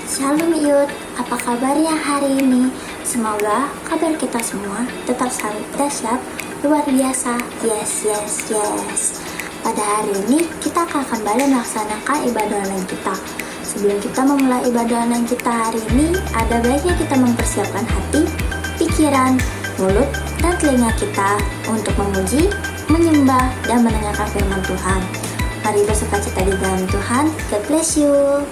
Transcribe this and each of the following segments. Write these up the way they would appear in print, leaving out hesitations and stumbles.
Shalom Yud, apa kabarnya hari ini? Semoga kabar kita semua tetap selalu dahsyat, luar biasa, yes. Pada hari ini kita akan kembali melaksanakan ibadah online kita. Sebelum kita memulai ibadah online kita hari ini, ada baiknya kita mempersiapkan hati, pikiran, mulut, dan telinga kita untuk memuji, menyembah, dan mendengarkan firman Tuhan. Mari bersukacita di dalam Tuhan. God bless you.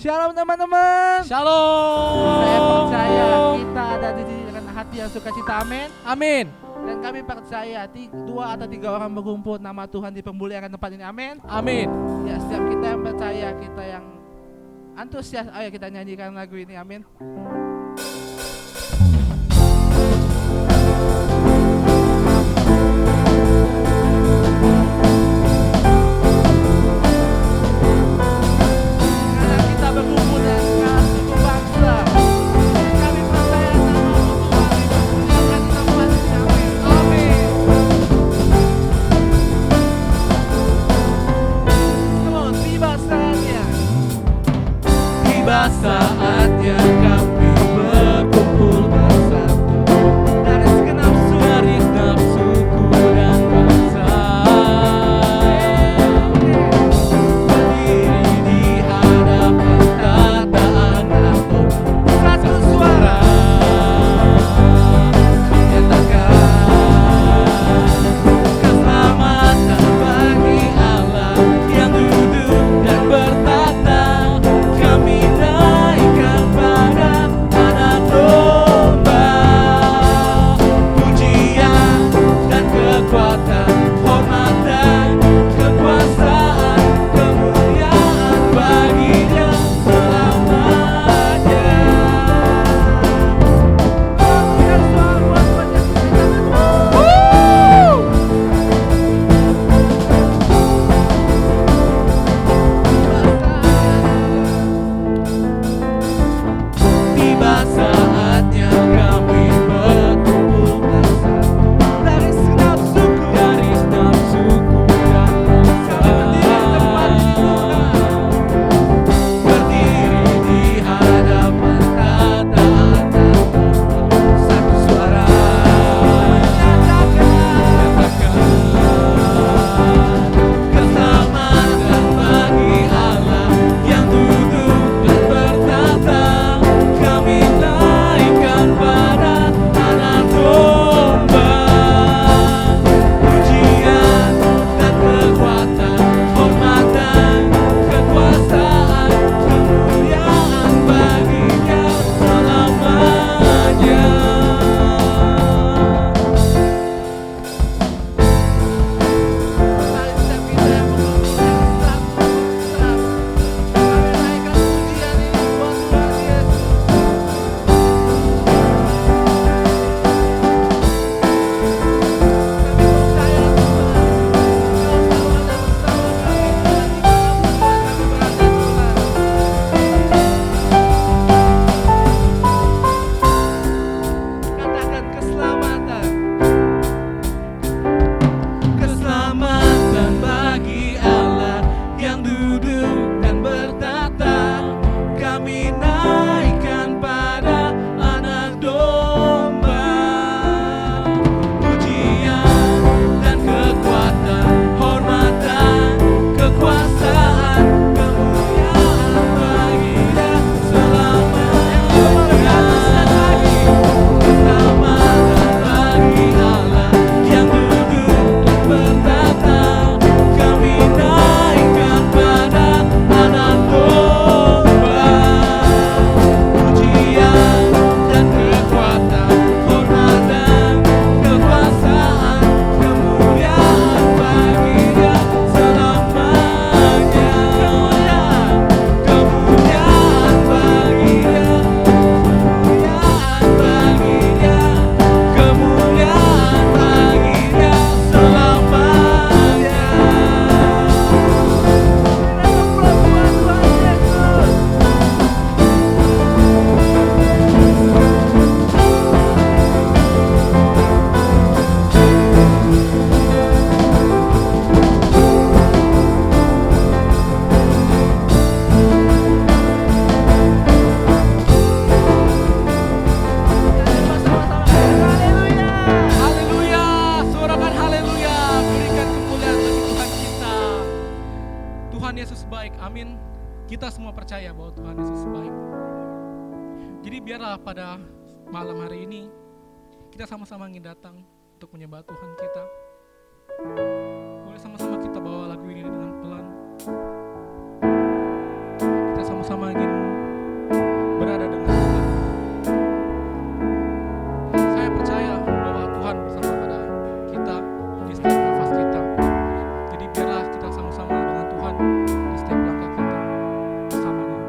Shalom teman-teman. Shalom. Saya percaya kita ada di sini dengan hati yang sukacita. Amin. Amin. Dan kami percaya dua atau tiga orang berkumpul nama Tuhan dipermuliakan tempat ini. Amin. Amin. Ya, setiap kita yang percaya, kita yang antusias, ayo kita nyanyikan lagu ini. Amin. Berkumpul dan suku bangsa, kami percaya nama Tuhan dipermuliakan di tempat ini. Amin. Come on, tiba saatnya Tiba saatnya kami Tuhan Yesus baik, amin. Kita semua percaya bahwa Tuhan Yesus baik. Jadi biarlah pada malam hari ini kita sama-sama ingin datang untuk menyembah Tuhan kita. Boleh sama-sama kita bawa lagu ini dengan pelan. Kita sama-sama ingin berada dengan Tuhan. Saya percaya bahwa Tuhan bersama pada kita di setiap nafas kita. Jadi biarlah kita sama-sama dengan Tuhan di setiap langkah kita bersamanya.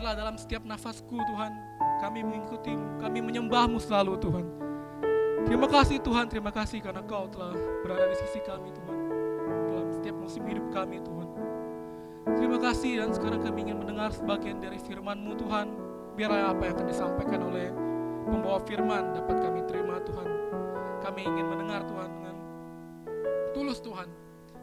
biarlah dalam setiap nafasku Tuhan, kami mengikutimu, kami menyembahmu selalu Tuhan. Terima kasih Tuhan, terima kasih karena Kau telah berada di sisi kami Tuhan, dalam setiap musim hidup kami Tuhan. Terima kasih, dan sekarang kami ingin mendengar sebagian dari firman-Mu Tuhan. Biarlah apa yang akan disampaikan oleh pembawa firman dapat kami terima Tuhan. Kami ingin mendengar Tuhan dengan tulus Tuhan.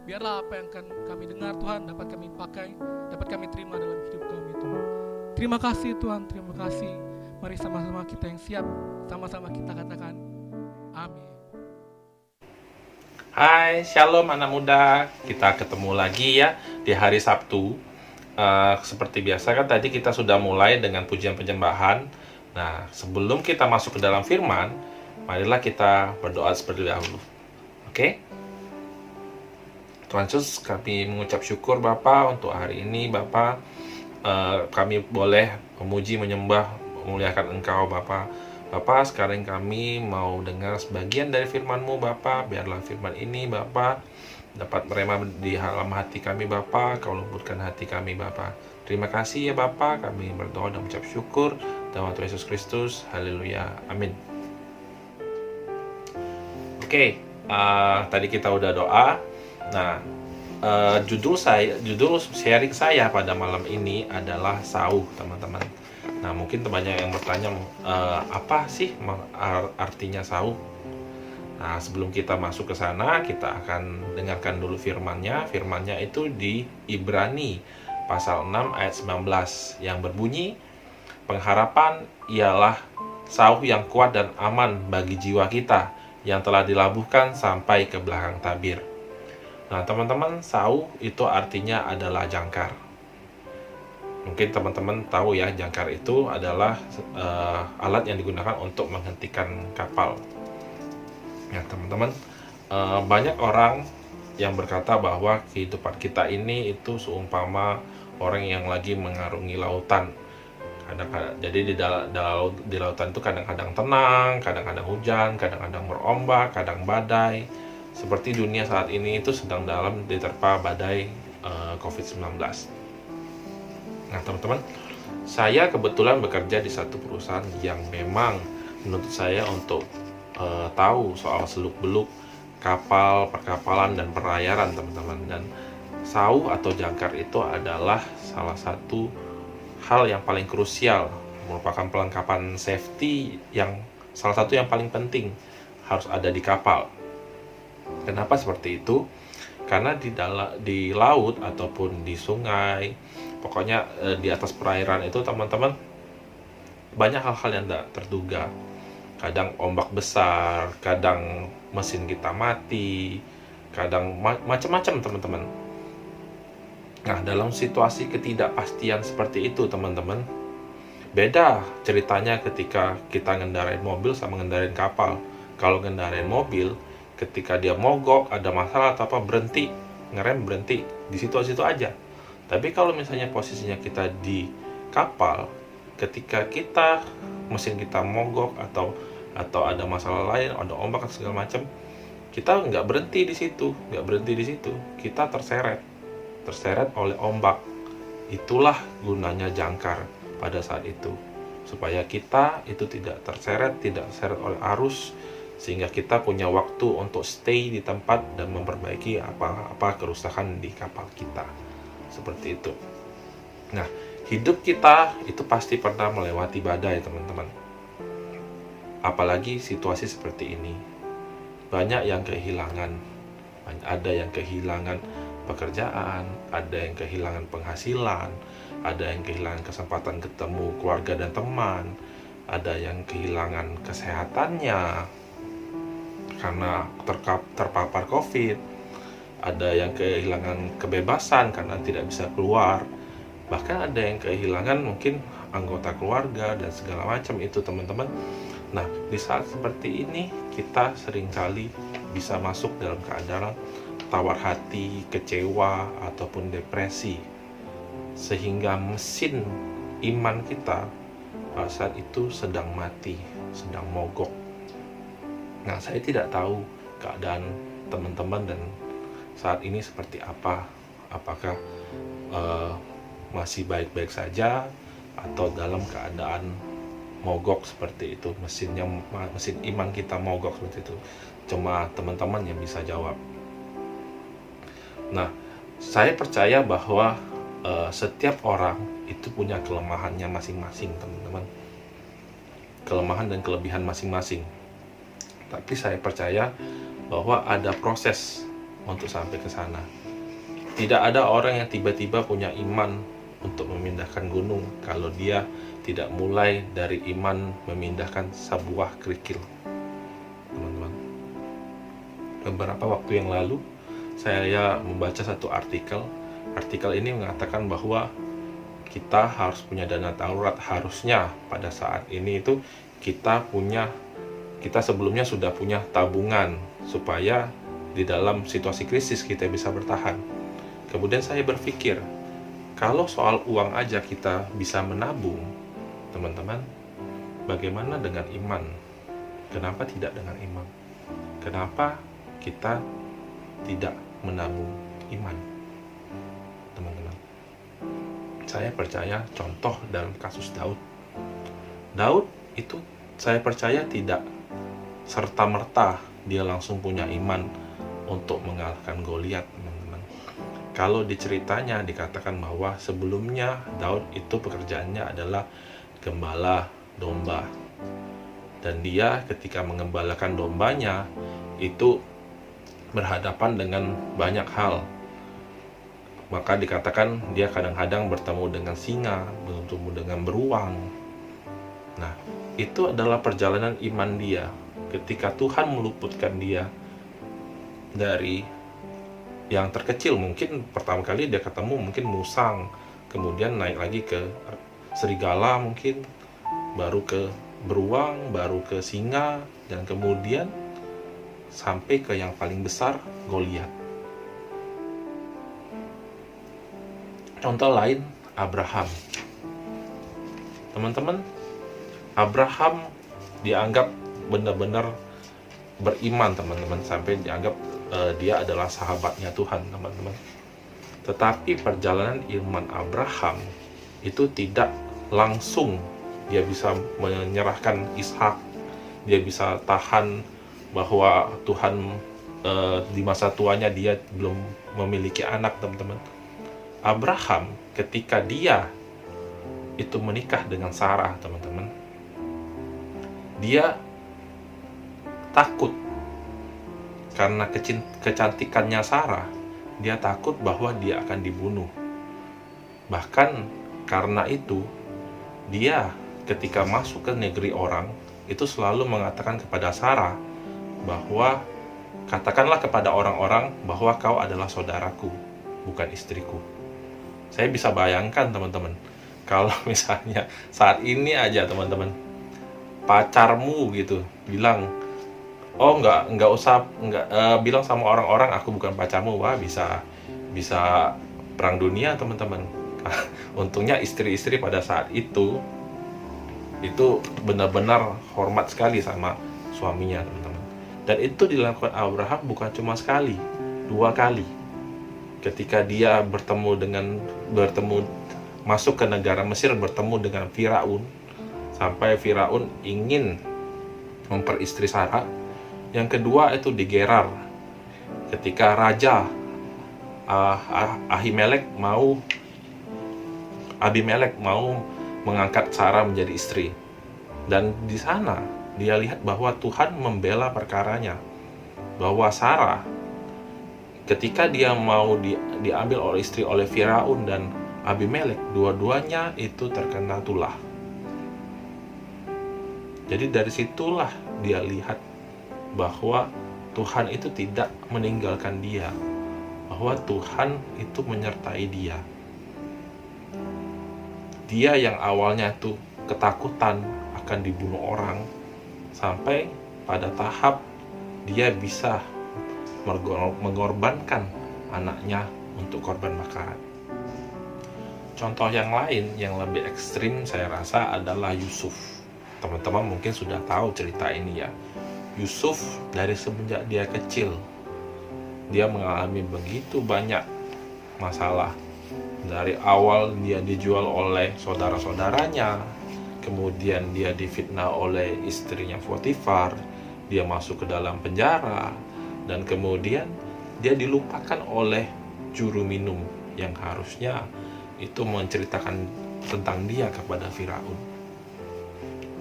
Biarlah apa yang akan kami dengar Tuhan dapat kami pakai, dapat kami terima dalam hidup kami Tuhan. Terima kasih Tuhan, terima kasih. Mari sama-sama kita yang siap, sama-sama kita katakan amin. Hai, shalom anak muda. Kita ketemu lagi ya di hari Sabtu. Seperti biasa kan tadi kita sudah mulai dengan pujian penyembahan. Nah, sebelum kita masuk ke dalam firman, marilah kita berdoa seperti dahulu. Oke? Tuhan Yesus, kami mengucap syukur Bapa untuk hari ini Bapa. Kami boleh memuji, menyembah, memuliakan Engkau Bapa. Bapa, sekarang kami mau dengar sebagian dari firman-Mu Bapa. Biarlah firman ini Bapa dapat merema di dalam hati kami Bapa. Kau lembutkan hati kami Bapa. Terima kasih ya Bapa. Kami berdoa dan mengucap syukur dalam Tuhan Yesus Kristus. Haleluya. Amin. Oke, tadi kita udah doa. Nah, judul sharing saya pada malam ini adalah sauh, teman-teman. Nah, mungkin banyak yang bertanya, apa sih artinya sauh? Nah, sebelum kita masuk ke sana, kita akan dengarkan dulu firman-Nya. Firman-Nya itu di Ibrani pasal 6 ayat 19 yang berbunyi, pengharapan ialah sauh yang kuat dan aman bagi jiwa kita yang telah dilabuhkan sampai ke belakang tabir. Nah, teman-teman, sauh itu artinya adalah jangkar. Mungkin teman-teman tahu ya, jangkar itu adalah alat yang digunakan untuk menghentikan kapal. Ya, teman-teman, banyak orang yang berkata bahwa kehidupan kita ini itu seumpama orang yang lagi mengarungi lautan. Jadi di lautan itu kadang-kadang tenang, kadang-kadang hujan, kadang-kadang berombak, kadang badai. Seperti dunia saat ini itu sedang diterpa badai COVID-19. Nah, teman-teman, saya kebetulan bekerja di satu perusahaan yang memang menuntut saya untuk tahu soal seluk-beluk kapal, perkapalan, dan pelayaran, teman-teman. Dan sauh atau jangkar itu adalah salah satu hal yang paling krusial, merupakan perlengkapan safety yang salah satu yang paling penting harus ada di kapal. Kenapa seperti itu? Karena di laut ataupun di sungai, pokoknya di atas perairan itu, teman-teman, banyak hal-hal yang tidak terduga. Kadang ombak besar, kadang mesin kita mati, kadang macam-macam, teman-teman. Nah, dalam situasi ketidakpastian seperti itu, teman-teman, beda ceritanya ketika kita ngendarain mobil sama ngendarain kapal. Kalau ngendarain mobil, ketika dia mogok, ada masalah atau apa, berhenti, ngerem, berhenti, di situ-situ aja. Tapi kalau misalnya posisinya kita di kapal, ketika mesin kita mogok atau ada masalah lain, ada ombak atau segala macam, kita nggak berhenti di situ, kita terseret oleh ombak. Itulah gunanya jangkar pada saat itu, supaya kita itu tidak terseret oleh arus, sehingga kita punya waktu untuk stay di tempat dan memperbaiki apa kerusakan di kapal kita. Seperti itu. Nah, hidup kita itu pasti pernah melewati badai, teman-teman. Apalagi situasi seperti ini. Banyak yang kehilangan. Ada yang kehilangan pekerjaan, ada yang kehilangan penghasilan, ada yang kehilangan kesempatan ketemu keluarga dan teman, ada yang kehilangan kesehatannya karena terpapar COVID, ada yang kehilangan kebebasan karena tidak bisa keluar, bahkan ada yang kehilangan mungkin anggota keluarga dan segala macam itu, teman-teman. Nah, di saat seperti ini kita seringkali bisa masuk dalam keadaan tawar hati, kecewa, ataupun depresi, sehingga mesin iman kita pada saat itu sedang mati, sedang mogok. Nah, saya tidak tahu keadaan teman-teman dan saat ini seperti apa. Apakah masih baik-baik saja, atau dalam keadaan mogok seperti itu, mesin iman kita mogok seperti itu. Cuma teman-teman yang bisa jawab. Nah, saya percaya bahwa setiap orang itu punya kelemahannya masing-masing, teman-teman. Kelemahan dan kelebihan masing-masing. Tapi saya percaya bahwa ada proses untuk sampai ke sana. Tidak ada orang yang tiba-tiba punya iman untuk memindahkan gunung kalau dia tidak mulai dari iman memindahkan sebuah kerikil, teman-teman. Beberapa waktu yang lalu saya membaca satu artikel. Artikel ini mengatakan bahwa kita harus punya dana darurat. Harusnya pada saat ini itu kita sebelumnya sudah punya tabungan supaya di dalam situasi krisis kita bisa bertahan. Kemudian saya berpikir, kalau soal uang aja kita bisa menabung, teman-teman, bagaimana dengan iman? Kenapa tidak dengan iman? Kenapa kita tidak menabung iman, teman-teman? Saya percaya contoh dalam kasus Daud. Daud itu saya percaya tidak serta-merta dia langsung punya iman untuk mengalahkan Goliat, teman-teman. Kalau di ceritanya dikatakan bahwa sebelumnya Daud itu pekerjaannya adalah gembala domba. Dan dia ketika mengembalakan dombanya itu berhadapan dengan banyak hal. Maka dikatakan dia kadang-kadang bertemu dengan singa, bertemu dengan beruang. Nah, itu adalah perjalanan iman dia. Ketika Tuhan meluputkan dia dari yang terkecil, mungkin pertama kali dia ketemu mungkin musang, kemudian naik lagi ke serigala mungkin, baru ke beruang, baru ke singa, dan kemudian sampai ke yang paling besar, Goliat. Contoh lain, Abraham. Teman-teman, Abraham dianggap benar-benar beriman, teman-teman, sampai dianggap dia adalah sahabatnya Tuhan, teman-teman. Tetapi perjalanan iman Abraham itu tidak langsung dia bisa menyerahkan Ishak, dia bisa tahan bahwa Tuhan di masa tuanya dia belum memiliki anak, teman-teman. Abraham ketika dia itu menikah dengan Sarah, teman-teman, dia takut karena kecantikannya Sarah. Dia takut bahwa dia akan dibunuh. Bahkan karena itu dia ketika masuk ke negeri orang itu selalu mengatakan kepada Sarah bahwa katakanlah kepada orang-orang bahwa kau adalah saudaraku, bukan istriku. Saya bisa bayangkan, teman-teman, kalau misalnya saat ini aja, teman-teman, pacarmu gitu bilang, oh nggak usah bilang sama orang-orang aku bukan pacarmu. Wah, bisa perang dunia, teman-teman. Untungnya istri-istri pada saat itu benar-benar hormat sekali sama suaminya, teman-teman. Dan itu dilakukan Abraham bukan cuma sekali, 2 kali. Ketika dia masuk ke negara Mesir, bertemu dengan Firaun, sampai Firaun ingin memperistri Sarah. Yang kedua itu di Gerar, ketika Raja Abimelek mau mengangkat Sarah menjadi istri. Dan di sana dia lihat bahwa Tuhan membela perkaranya, bahwa Sarah ketika dia mau diambil oleh istri oleh Firaun dan Abimelek, dua-duanya itu terkena tulah. Jadi dari situlah dia lihat bahwa Tuhan itu tidak meninggalkan dia, bahwa Tuhan itu menyertai dia. Dia yang awalnya tuh ketakutan akan dibunuh orang, sampai pada tahap dia bisa mengorbankan anaknya untuk korban bakaran. Contoh yang lain yang lebih ekstrim saya rasa adalah Yusuf. Teman-teman mungkin sudah tahu cerita ini ya. Yusuf dari semenjak dia kecil, dia mengalami begitu banyak masalah. Dari awal dia dijual oleh saudara-saudaranya, kemudian dia difitnah oleh istrinya Potifar, dia masuk ke dalam penjara, dan kemudian dia dilupakan oleh juru minum yang harusnya itu menceritakan tentang dia kepada Firaun.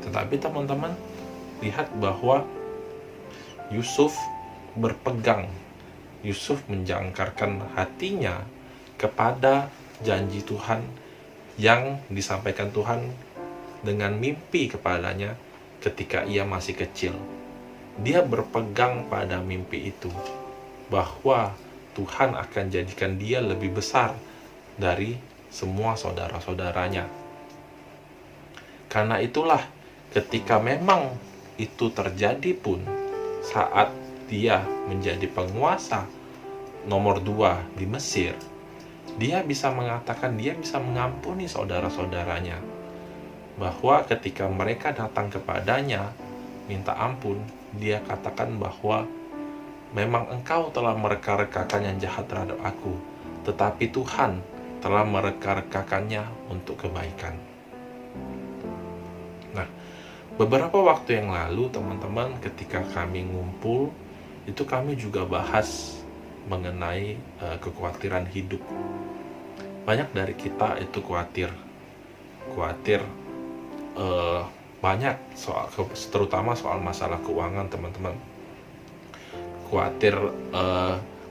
Tetapi teman-teman, lihat bahwa Yusuf berpegang, Yusuf menjangkarkan hatinya kepada janji Tuhan yang disampaikan Tuhan dengan mimpi kepadanya ketika ia masih kecil. Dia berpegang pada mimpi itu, bahwa Tuhan akan jadikan dia lebih besar dari semua saudara-saudaranya. Karena itulah, ketika memang itu terjadi pun, saat dia menjadi penguasa nomor 2 di Mesir, dia bisa mengatakan, dia bisa mengampuni saudara-saudaranya, bahwa ketika mereka datang kepadanya minta ampun, dia katakan bahwa memang engkau telah mereka-rekakan yang jahat terhadap aku, tetapi Tuhan telah mereka-rekakannya untuk kebaikan. Nah, beberapa waktu yang lalu teman-teman, ketika kami ngumpul, itu kami juga bahas mengenai kekhawatiran hidup. Banyak dari kita itu khawatir banyak soal, terutama soal masalah keuangan teman-teman. Khawatir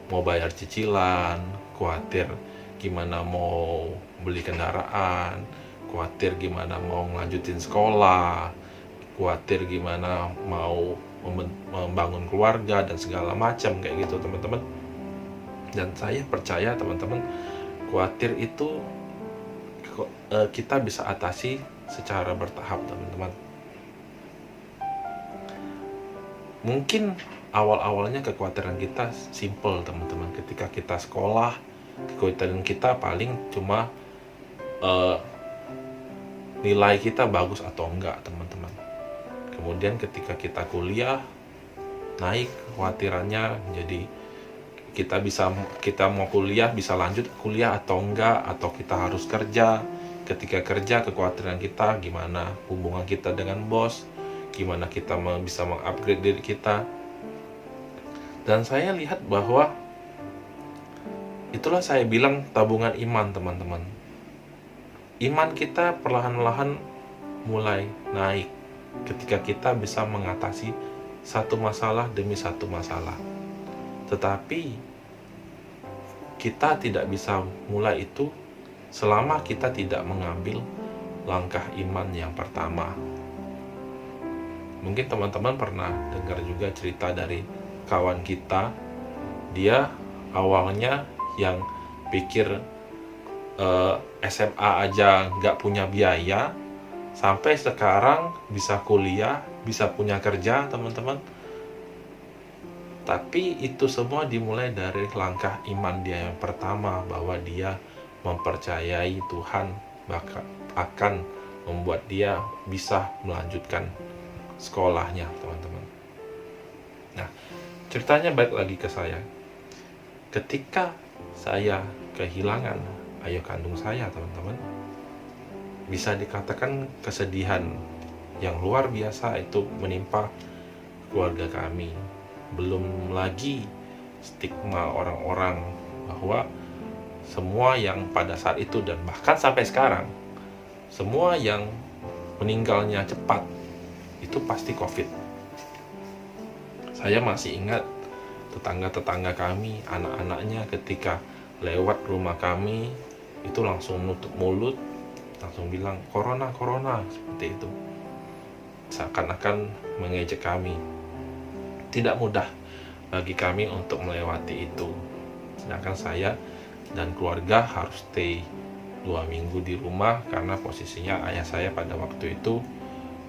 mau bayar cicilan, khawatir gimana mau beli kendaraan, khawatir gimana mau ngelanjutin sekolah, khawatir gimana mau membangun keluarga dan segala macam kayak gitu teman-teman. Dan saya percaya teman-teman, khawatir itu kita bisa atasi secara bertahap teman-teman. Mungkin awal-awalnya kekhawatiran kita simple teman-teman. Ketika kita sekolah, kekhawatiran kita paling cuma nilai kita bagus atau enggak teman-teman. Kemudian ketika kita kuliah, naik kekhawatirannya, jadi kita mau kuliah, bisa lanjut kuliah atau enggak, atau kita harus kerja. Ketika kerja, kekhawatiran kita gimana hubungan kita dengan bos, gimana kita bisa mengupgrade diri kita. Dan saya lihat bahwa itulah saya bilang tabungan iman teman-teman. Iman kita perlahan-lahan mulai naik ketika kita bisa mengatasi satu masalah demi satu masalah. Tetapi kita tidak bisa mulai itu selama kita tidak mengambil langkah iman yang pertama. Mungkin teman-teman pernah dengar juga cerita dari kawan kita. Dia awalnya yang pikir SMA aja nggak punya biaya, sampai sekarang bisa kuliah, bisa punya kerja teman-teman. Tapi itu semua dimulai dari langkah iman dia yang pertama, bahwa dia mempercayai Tuhan bahkan akan membuat dia bisa melanjutkan sekolahnya teman-teman. Nah, ceritanya balik lagi ke saya. Ketika saya kehilangan ayah kandung saya teman-teman, bisa dikatakan kesedihan yang luar biasa itu menimpa keluarga kami. Belum lagi stigma orang-orang bahwa semua yang pada saat itu dan bahkan sampai sekarang, semua yang meninggalnya cepat itu pasti COVID. Saya masih ingat tetangga-tetangga kami, anak-anaknya ketika lewat rumah kami itu langsung nutup mulut, langsung bilang corona, seperti itu. Seakan-akan mengejek kami. Tidak mudah bagi kami untuk melewati itu. Sedangkan saya dan keluarga harus stay 2 minggu di rumah karena posisinya ayah saya pada waktu itu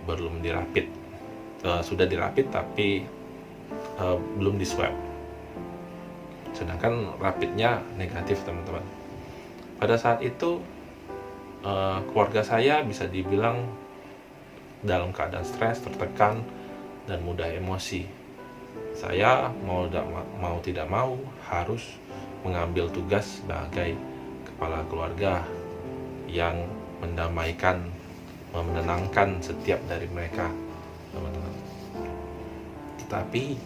belum dirapit. Sudah dirapit tapi belum di swab. Sedangkan rapidnya negatif teman-teman. Pada saat itu keluarga saya bisa dibilang dalam keadaan stres, tertekan, dan mudah emosi. Saya mau tidak mau harus mengambil tugas sebagai kepala keluarga yang mendamaikan, menenangkan setiap dari mereka, teman-teman. Tetapi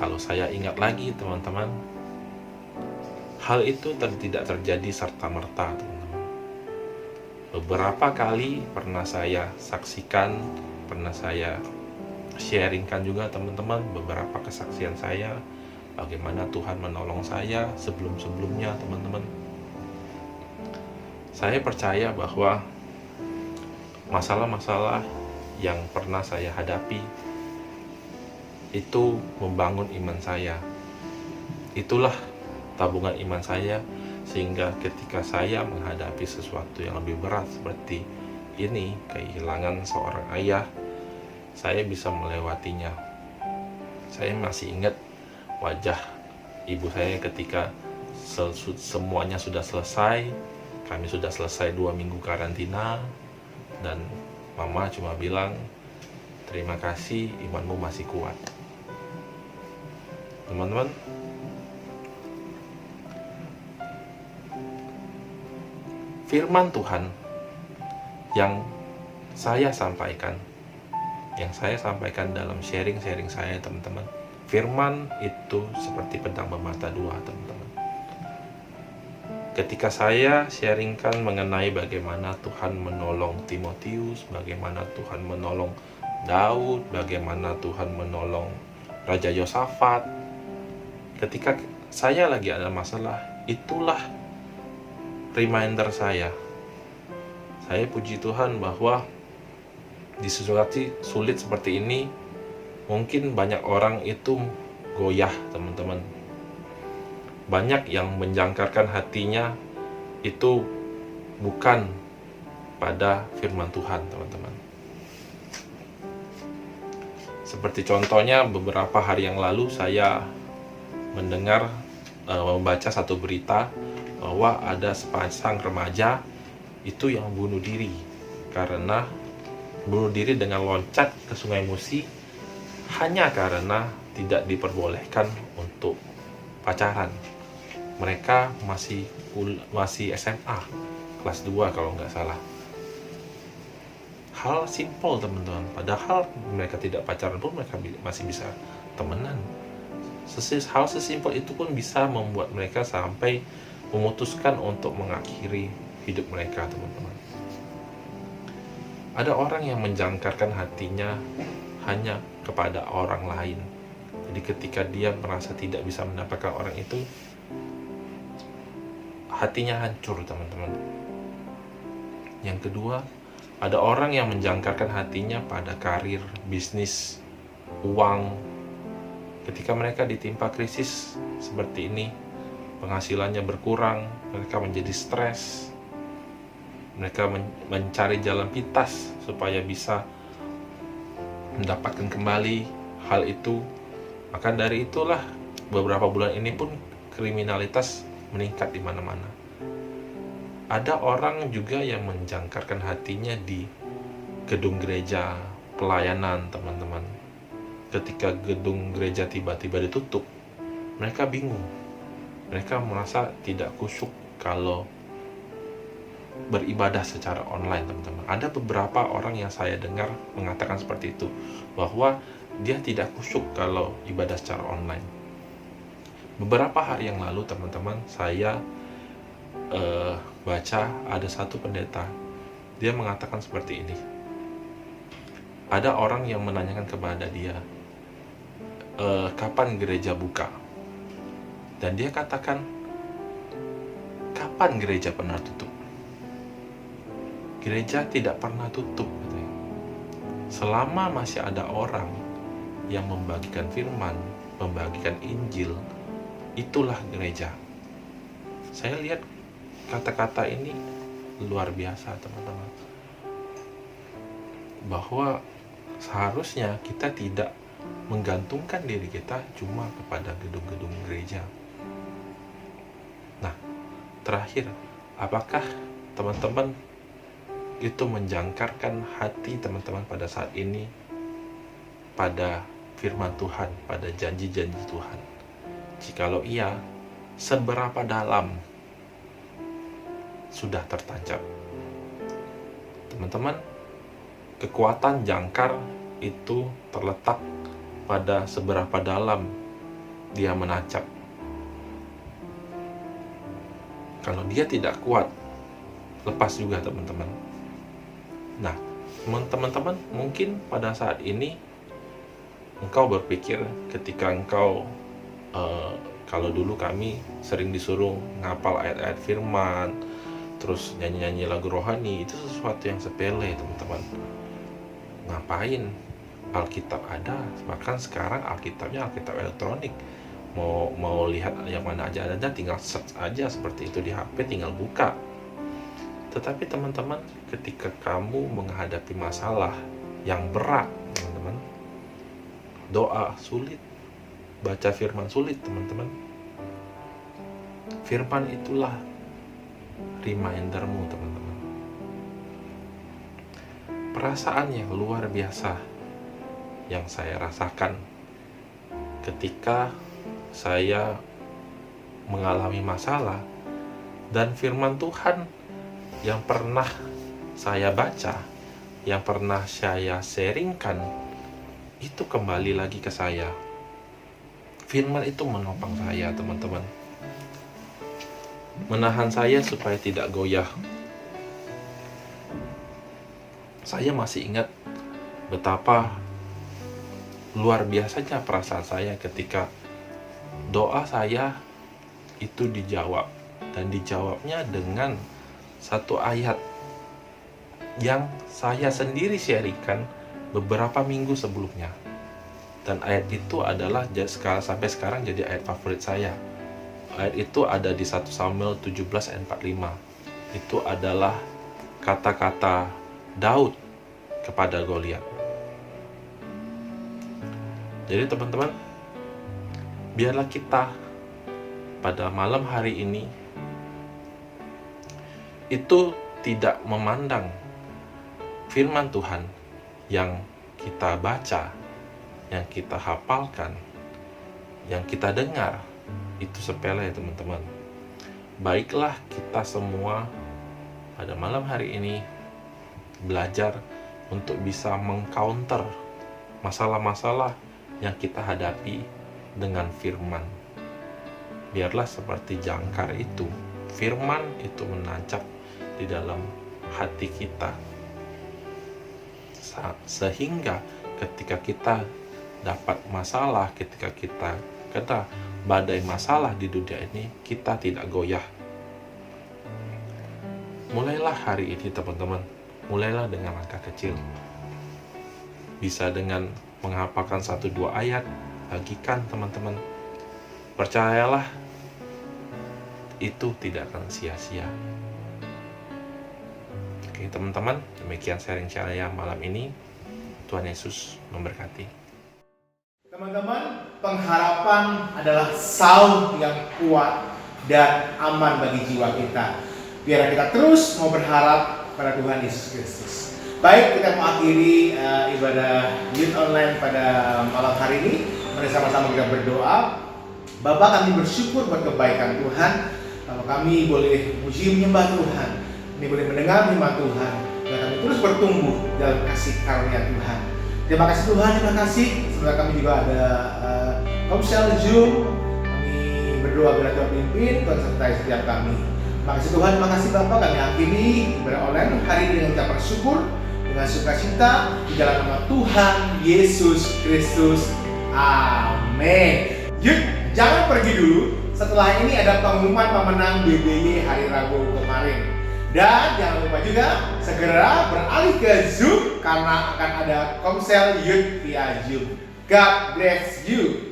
kalau saya ingat lagi, teman-teman, hal itu tidak terjadi serta-merta, teman-teman. Beberapa kali pernah saya saksikan, pernah saya sharingkan juga, teman-teman, beberapa kesaksian saya, bagaimana Tuhan menolong saya sebelum-sebelumnya, teman-teman. Saya percaya bahwa masalah-masalah yang pernah saya hadapi itu membangun iman saya. Itulah tabungan iman saya, sehingga ketika saya menghadapi sesuatu yang lebih berat seperti ini, kehilangan seorang ayah, saya bisa melewatinya. Saya masih ingat wajah ibu saya ketika semuanya sudah selesai. Kami sudah selesai 2 minggu karantina, dan mama cuma bilang, terima kasih, imanmu masih kuat. Teman-teman, firman Tuhan yang saya sampaikan dalam sharing-sharing saya, teman-teman, firman itu seperti pedang bermata dua, teman-teman. Ketika saya sharingkan mengenai bagaimana Tuhan menolong Timotius, bagaimana Tuhan menolong Daud, bagaimana Tuhan menolong Raja Yosafat, ketika saya lagi ada masalah, itulah reminder saya. Saya puji Tuhan bahwa di situasi sulit seperti ini, mungkin banyak orang itu goyah, teman-teman. Banyak yang menjangkarkan hatinya itu bukan pada firman Tuhan, teman-teman. Seperti contohnya beberapa hari yang lalu saya membaca satu berita bahwa ada sepasang remaja itu yang bunuh diri dengan loncat ke Sungai Musi hanya karena tidak diperbolehkan untuk pacaran. Mereka masih SMA kelas 2 kalau nggak salah. Hal simpel, teman-teman, padahal mereka tidak pacaran pun mereka masih bisa temenan. Hal sesimpel itu pun bisa membuat mereka sampai memutuskan untuk mengakhiri hidup mereka, teman-teman. Ada orang yang menjangkarkan hatinya hanya kepada orang lain. Jadi ketika dia merasa tidak bisa mendapatkan orang itu, hatinya hancur, teman-teman. Yang kedua, ada orang yang menjangkarkan hatinya pada karir, bisnis, uang. Ketika mereka ditimpa krisis seperti ini, penghasilannya berkurang, mereka menjadi stres. Mereka mencari jalan pintas supaya bisa mendapatkan kembali hal itu. Maka dari itulah beberapa bulan ini pun kriminalitas meningkat di mana-mana. Ada orang juga yang menjangkarkan hatinya di gedung gereja, pelayanan, teman-teman. Ketika gedung gereja tiba-tiba ditutup, mereka bingung. Mereka merasa tidak khusyuk kalau beribadah secara online, teman-teman. Ada beberapa orang yang saya dengar mengatakan seperti itu, bahwa dia tidak khusyuk kalau ibadah secara online. Beberapa hari yang lalu, teman-teman, saya baca ada satu pendeta, dia mengatakan seperti ini. Ada orang yang menanyakan kepada dia, kapan gereja buka? Dan dia katakan, kapan gereja pernah tutup? Gereja tidak pernah tutup, katanya. Selama masih ada orang yang membagikan firman, membagikan Injil, itulah gereja. Saya lihat kata-kata ini luar biasa, teman-teman. Bahwa seharusnya kita tidak menggantungkan diri kita cuma kepada gedung-gedung gereja. Nah, terakhir, apakah teman-teman itu menjangkarkan hati teman-teman pada saat ini pada firman Tuhan, pada janji-janji Tuhan? Jikalau iya, seberapa dalam sudah tertancap. Teman-teman, kekuatan jangkar itu terletak pada seberapa dalam dia menancap. Kalau dia tidak kuat, lepas juga teman-teman. Nah, teman-teman mungkin pada saat ini engkau berpikir ketika engkau kalau dulu kami sering disuruh ngapal ayat-ayat firman, terus nyanyi-nyanyi lagu rohani, itu sesuatu yang sepele teman-teman. Ngapain? Alkitab ada, bahkan sekarang Alkitabnya Alkitab elektronik. Mau lihat yang mana aja ada, tinggal search aja seperti itu di HP, tinggal buka. Tetapi teman-teman, ketika kamu menghadapi masalah yang berat, teman-teman, doa sulit, baca firman sulit, teman-teman. Firman itulah remindermu, teman-teman. Perasaan yang luar biasa yang saya rasakan ketika saya mengalami masalah, dan firman Tuhan yang pernah saya baca, yang pernah saya sharingkan, itu kembali lagi ke saya. Firman itu menopang saya, teman-teman. Menahan saya supaya tidak goyah. Saya masih ingat betapa luar biasanya perasaan saya ketika doa saya itu dijawab, dan dijawabnya dengan satu ayat yang saya sendiri sharingkan beberapa minggu sebelumnya. Dan ayat itu adalah sampai sekarang jadi ayat favorit saya. Ayat itu ada di 1 Samuel 17 ayat 45. Itu adalah kata-kata Daud kepada Goliat. Jadi teman-teman, biarlah kita pada malam hari ini itu tidak memandang firman Tuhan yang kita baca, yang kita hafalkan, yang kita dengar, itu sepele, teman-teman. Baiklah kita semua pada malam hari ini belajar untuk bisa mengcounter masalah-masalah yang kita hadapi dengan firman. Biarlah seperti jangkar itu, firman itu menancap di dalam hati kita, sehingga ketika kita dapat masalah, ketika kita kena badai masalah di dunia ini, kita tidak goyah. Mulailah hari ini, teman-teman, mulailah dengan langkah kecil. Bisa dengan menghafalkan 1-2 ayat, bagikan teman-teman. Percayalah, itu tidak akan sia-sia. Oke teman-teman, demikian sharing saya malam ini. Tuhan Yesus memberkati. Teman-teman, pengharapan adalah saung yang kuat dan aman bagi jiwa kita. Biar kita terus mau berharap pada Tuhan Yesus Kristus. Baik, kita mengakhiri ibadah Youth Online pada malam hari ini. Mari sama-sama kita berdoa. Bapa, kami bersyukur buat kebaikan Tuhan. Kalau kami boleh puji menyembah Tuhan, kami boleh mendengar firman Tuhan, dan kami terus bertumbuh dalam kasih karunia Tuhan. Terima kasih Tuhan, terima kasih. Semoga kami juga ada Komsel Zoom. Kami berdoa biar Tuhan pimpin, Tuhan sertai setiap kami. Terima kasih Tuhan, terima kasih Bapak. Kami akhiri ibadah online hari ini dengan ucapan syukur, dengan sukacita di dalam nama Tuhan Yesus Kristus. Amin. Yuk, jangan pergi dulu. Setelah ini ada pengumuman pemenang BBY hari Rabu kemarin. Dan jangan lupa juga segera beralih ke Zoom karena akan ada Komsel Youth via Zoom. God bless you.